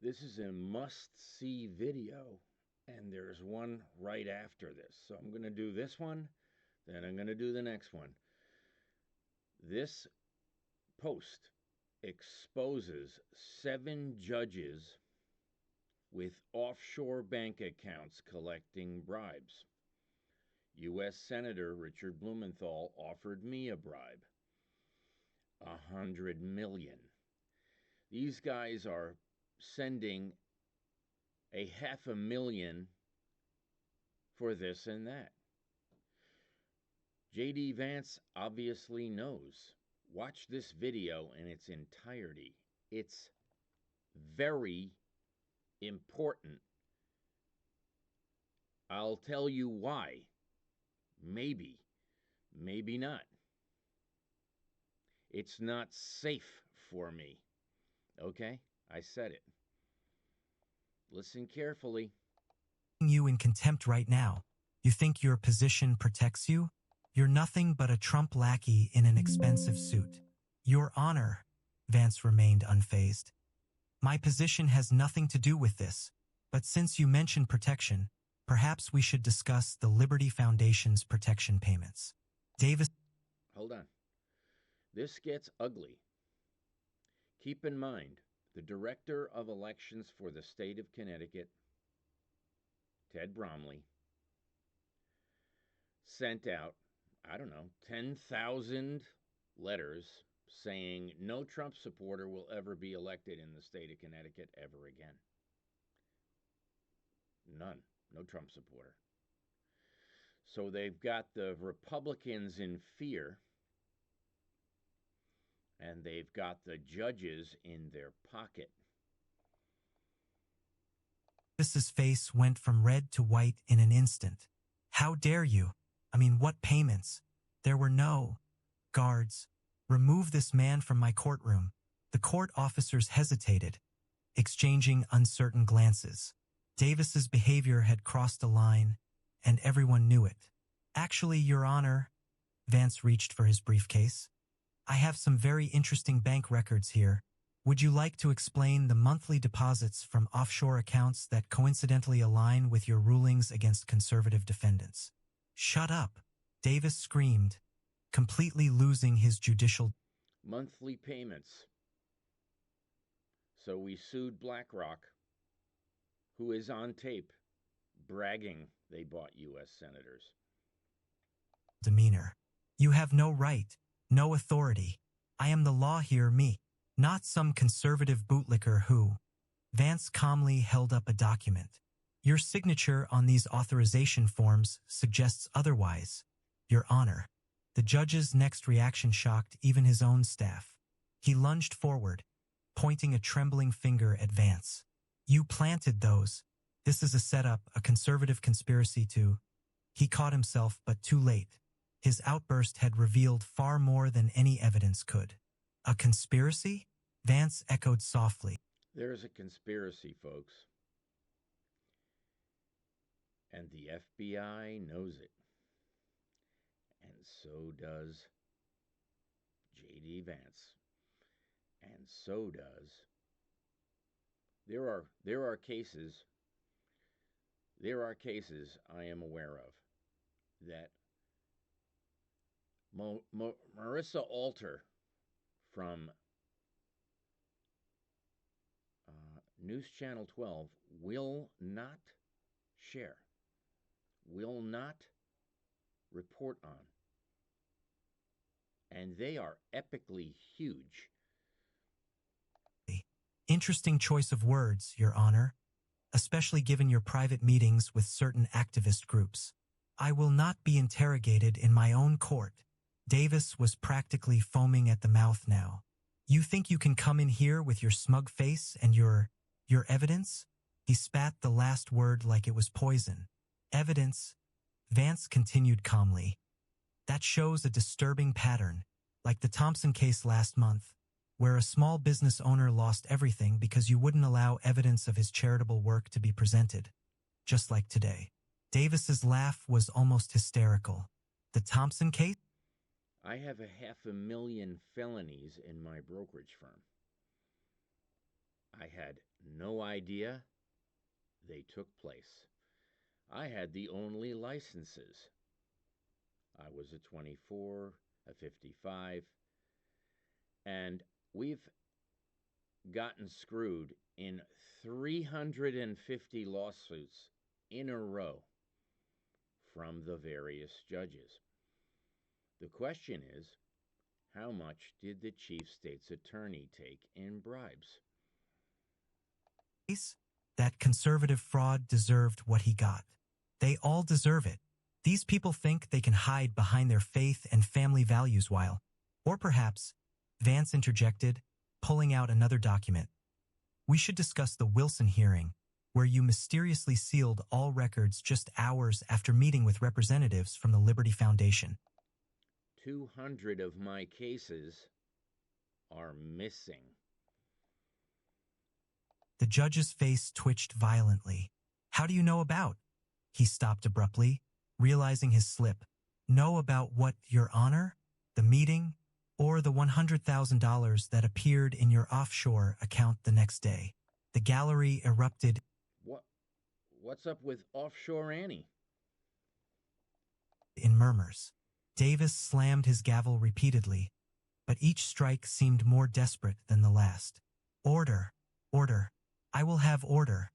This is a must-see video, and there's one right after this. So I'm going to do this one, then I'm going to do the next one. This post exposes 7 judges with offshore bank accounts collecting bribes. U.S. Senator Richard Blumenthal offered me a bribe, $100 million. These guys are sending a $500,000 for this and that. J.D. Vance obviously knows. Watch this video in its entirety. It's very important. I'll tell you why. Maybe, maybe not. It's not safe for me. Okay? I said it. Listen carefully. You in contempt right now. You think your position protects you? You're nothing but a Trump lackey in an expensive suit. Your Honor, Vance remained unfazed. My position has nothing to do with this, but since you mentioned protection, perhaps we should discuss the Liberty Foundation's protection payments. Davis. Hold on. This gets ugly. Keep in mind, the Director of Elections for the state of Connecticut, Ted Bromley, sent out, 10,000 letters saying no Trump supporter will ever be elected in the state of Connecticut ever again. None. No Trump supporter. So they've got the Republicans in fear, and they've got the judges in their pocket. Davis's face went from red to white in an instant. How dare you? What payments? There were no guards. Remove this man from my courtroom. The court officers hesitated, exchanging uncertain glances. Davis's behavior had crossed a line, and everyone knew it. Actually, Your Honor, Vance reached for his briefcase. I have some very interesting bank records here. Would you like to explain the monthly deposits from offshore accounts that coincidentally align with your rulings against conservative defendants? Shut up, Davis screamed, completely losing his judicial monthly payments. So we sued BlackRock, who is on tape bragging they bought U.S. senators. Demeanor. You have no right, no authority. I am the law here, me, not some conservative bootlicker who. Vance calmly held up a document. Your signature on these authorization forms suggests otherwise, Your Honor. The judge's next reaction shocked even his own staff. He lunged forward, pointing a trembling finger at Vance. You planted those. This is a setup, a conservative conspiracy to. He caught himself, but too late. His outburst had revealed far more than any evidence could. A conspiracy? Vance echoed softly. There's a conspiracy, folks. And the FBI knows it. And so does J.D. Vance. And so does. There are cases I am aware of that Marissa Alter from News Channel 12 will not share, will not report on. And they are epically huge. Interesting choice of words, Your Honor, especially given your private meetings with certain activist groups. I will not be interrogated in my own court. Davis was practically foaming at the mouth now. You think you can come in here with your smug face and your evidence? He spat the last word like it was poison. Evidence? Vance continued calmly. That shows a disturbing pattern, like the Thompson case last month, where a small business owner lost everything because you wouldn't allow evidence of his charitable work to be presented. Just like today. Davis's laugh was almost hysterical. The Thompson case? I have 500,000 felonies in my brokerage firm. I had no idea they took place. I had the only licenses. I was a 24, a 55, and we've gotten screwed in 350 lawsuits in a row from the various judges. The question is, how much did the chief state's attorney take in bribes? That conservative fraud deserved what he got. They all deserve it. These people think they can hide behind their faith and family values while, or perhaps, Vance interjected, pulling out another document. We should discuss the Wilson hearing, where you mysteriously sealed all records just hours after meeting with representatives from the Liberty Foundation. 200 of my cases are missing. The judge's face twitched violently. How do you know about? He stopped abruptly, realizing his slip. Know about what, Your Honor? The meeting? Or the $100,000 that appeared in your offshore account the next day? The gallery erupted. What's up with Offshore Annie? In murmurs. Davis slammed his gavel repeatedly, but each strike seemed more desperate than the last. Order, order, I will have order.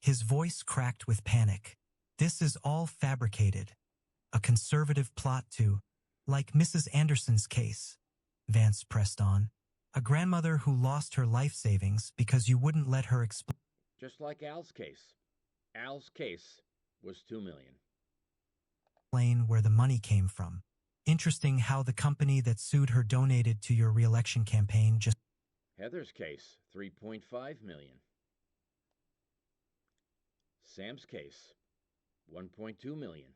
His voice cracked with panic. This is all fabricated. A conservative plot to, like Mrs. Anderson's case, Vance pressed on. A grandmother who lost her life savings because you wouldn't let her explain. Just like Al's case. Al's case was $2 million. Where the money came from. Interesting how the company that sued her donated to your re-election campaign just... Heather's case, $3.5 million. Sam's case, $1.2 million.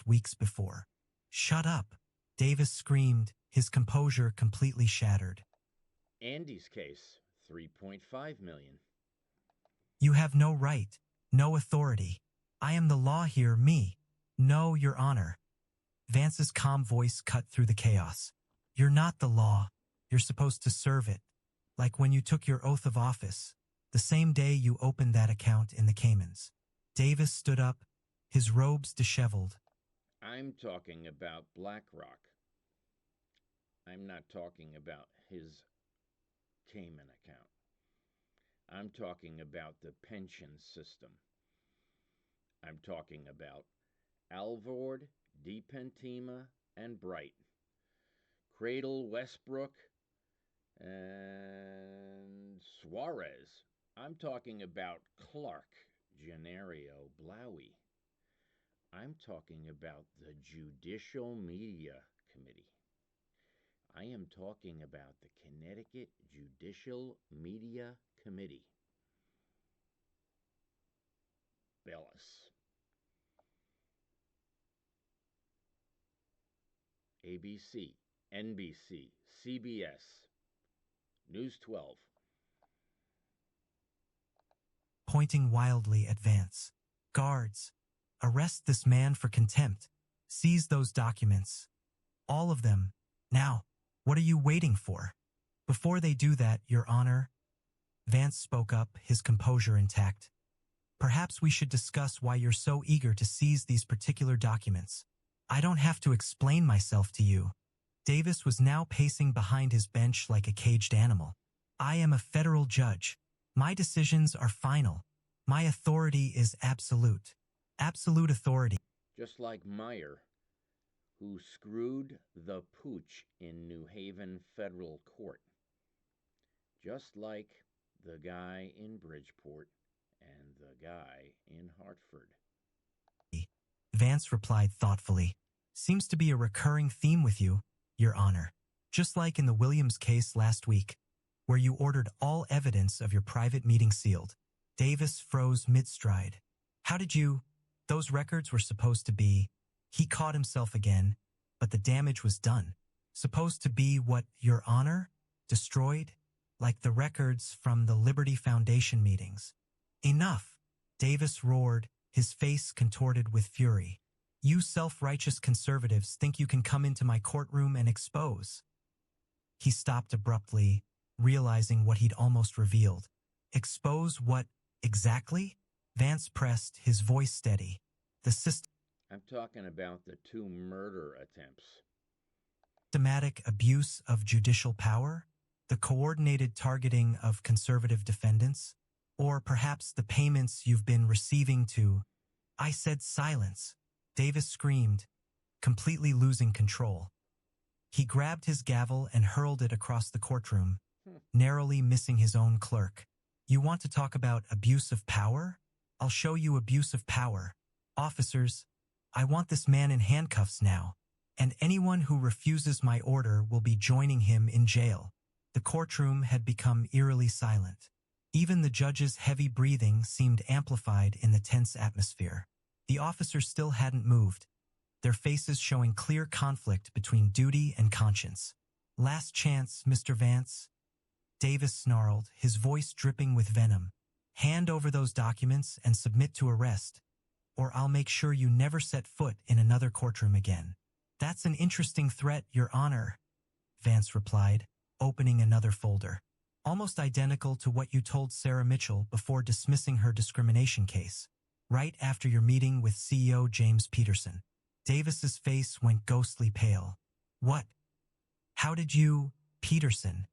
Weeks before. Shut up, Davis screamed, his composure completely shattered. Andy's case, $3.5 million. You have no right, no authority. I am the law here, me. No, Your Honor. Vance's calm voice cut through the chaos. You're not the law. You're supposed to serve it. Like when you took your oath of office, the same day you opened that account in the Caymans. Davis stood up, his robes disheveled. I'm talking about BlackRock. I'm not talking about his Cayman account. I'm talking about the pension system. I'm talking about Alvord, DePentima, and Bright, Cradle, Westbrook, and Suarez. I'm talking about Clark, Gennario, Blowy. I'm talking about the Judicial Media Committee. I am talking about the Connecticut Judicial Media Committee. Bellis. ABC, NBC, CBS, News 12. Pointing wildly at Vance. Guards, arrest this man for contempt. Seize those documents. All of them. Now, what are you waiting for? Before they do that, Your Honor, Vance spoke up, his composure intact. Perhaps we should discuss why you're so eager to seize these particular documents. I don't have to explain myself to you. Davis was now pacing behind his bench like a caged animal. I am a federal judge. My decisions are final. My authority is absolute. Absolute authority. Just like Meyer, who screwed the pooch in New Haven federal court. Just like the guy in Bridgeport and the guy in Hartford. Vance replied thoughtfully. Seems to be a recurring theme with you, Your Honor. Just like in the Williams case last week, where you ordered all evidence of your private meeting sealed. Davis froze mid-stride. How did you... Those records were supposed to be... He caught himself again, but the damage was done. Supposed to be what, Your Honor? Destroyed? Like the records from the Liberty Foundation meetings. Enough! Davis roared, his face contorted with fury. You self-righteous conservatives think you can come into my courtroom and expose. He stopped abruptly, realizing what he'd almost revealed. Expose what, exactly? Vance pressed, his voice steady. The I'm talking about the 2 murder attempts. systematic abuse of judicial power? The coordinated targeting of conservative defendants? Or perhaps the payments you've been receiving to... I said silence. Davis screamed, completely losing control. He grabbed his gavel and hurled it across the courtroom, narrowly missing his own clerk. You want to talk about abuse of power? I'll show you abuse of power. Officers, I want this man in handcuffs now, and anyone who refuses my order will be joining him in jail. The courtroom had become eerily silent. Even the judge's heavy breathing seemed amplified in the tense atmosphere. The officers still hadn't moved, their faces showing clear conflict between duty and conscience. Last chance, Mr. Vance, Davis snarled, his voice dripping with venom. Hand over those documents and submit to arrest, or I'll make sure you never set foot in another courtroom again. That's an interesting threat, Your Honor, Vance replied, opening another folder. Almost identical to what you told Sarah Mitchell before dismissing her discrimination case, right after your meeting with CEO James Peterson. Davis's face went ghostly pale. What? How did you, Peterson?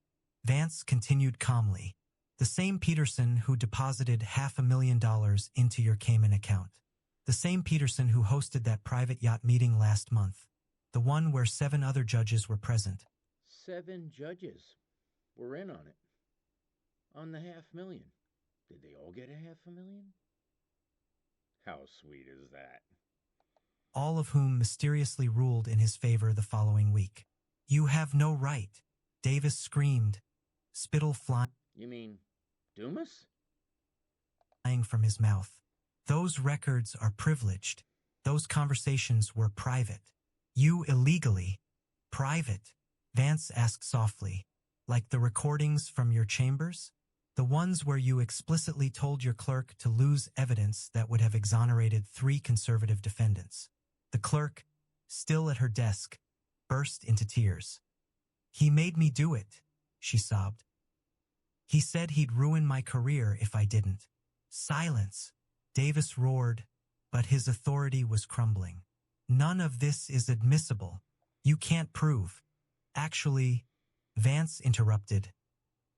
Vance continued calmly. The same Peterson who deposited $500,000 into your Cayman account. The same Peterson who hosted that private yacht meeting last month. The one where 7 other judges were present. 7 judges were in on it. On the $500,000. Did they all get $500,000? How sweet is that? All of whom mysteriously ruled in his favor the following week. You have no right, Davis screamed, spittle flying. You mean Dumas? Flying from his mouth. Those records are privileged. Those conversations were private. You illegally. Private? Vance asked softly. Like the recordings from your chambers? The ones where you explicitly told your clerk to lose evidence that would have exonerated 3 conservative defendants. The clerk, still at her desk, burst into tears. He made me do it, she sobbed. He said he'd ruin my career if I didn't. Silence, Davis roared, but his authority was crumbling. None of this is admissible. You can't prove. Actually, Vance interrupted.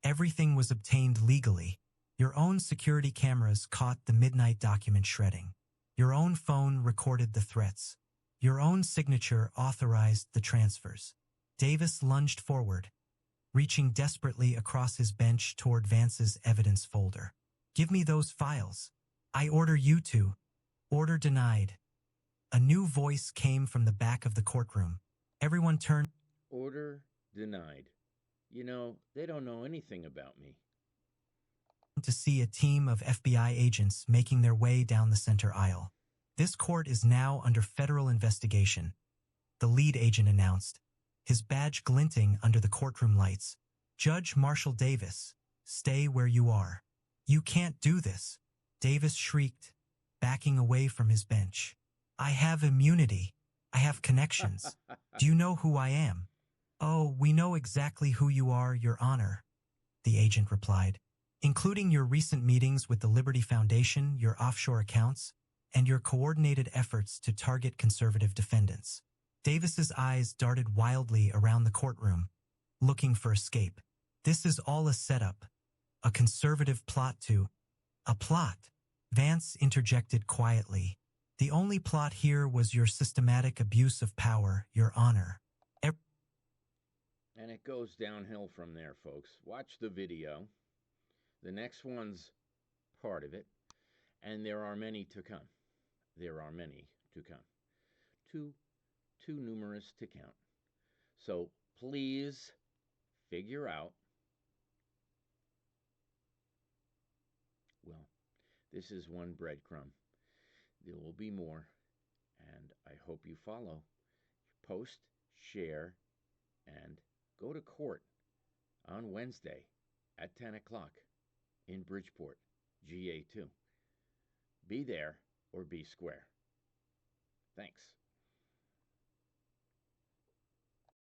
Everything was obtained legally. Your own security cameras caught the midnight document shredding. Your own phone recorded the threats. Your own signature authorized the transfers. Davis lunged forward, reaching desperately across his bench toward Vance's evidence folder. Give me those files. I order you to. Order denied. A new voice came from the back of the courtroom. Everyone turned. Order denied. You know, they don't know anything about me. To see a team of FBI agents making their way down the center aisle. This court is now under federal investigation, the lead agent announced, his badge glinting under the courtroom lights. Judge Marshall Davis, stay where you are. You can't do this, Davis shrieked, backing away from his bench. I have immunity. I have connections. Do you know who I am? Oh, we know exactly who you are, Your Honor, the agent replied, including your recent meetings with the Liberty Foundation, your offshore accounts, and your coordinated efforts to target conservative defendants. Davis's eyes darted wildly around the courtroom, looking for escape. This is all a setup, a conservative plot to... A plot, Vance interjected quietly. The only plot here was your systematic abuse of power, Your Honor. And it goes downhill from there, folks. Watch the video. The next one's part of it, and there are many to come. There are many to come. Too numerous to count. So please figure out, well, this is one breadcrumb. There will be more, and I hope you follow. Post, share, and go to court on Wednesday at 10 o'clock in Bridgeport, GA2. Be there or be square. Thanks.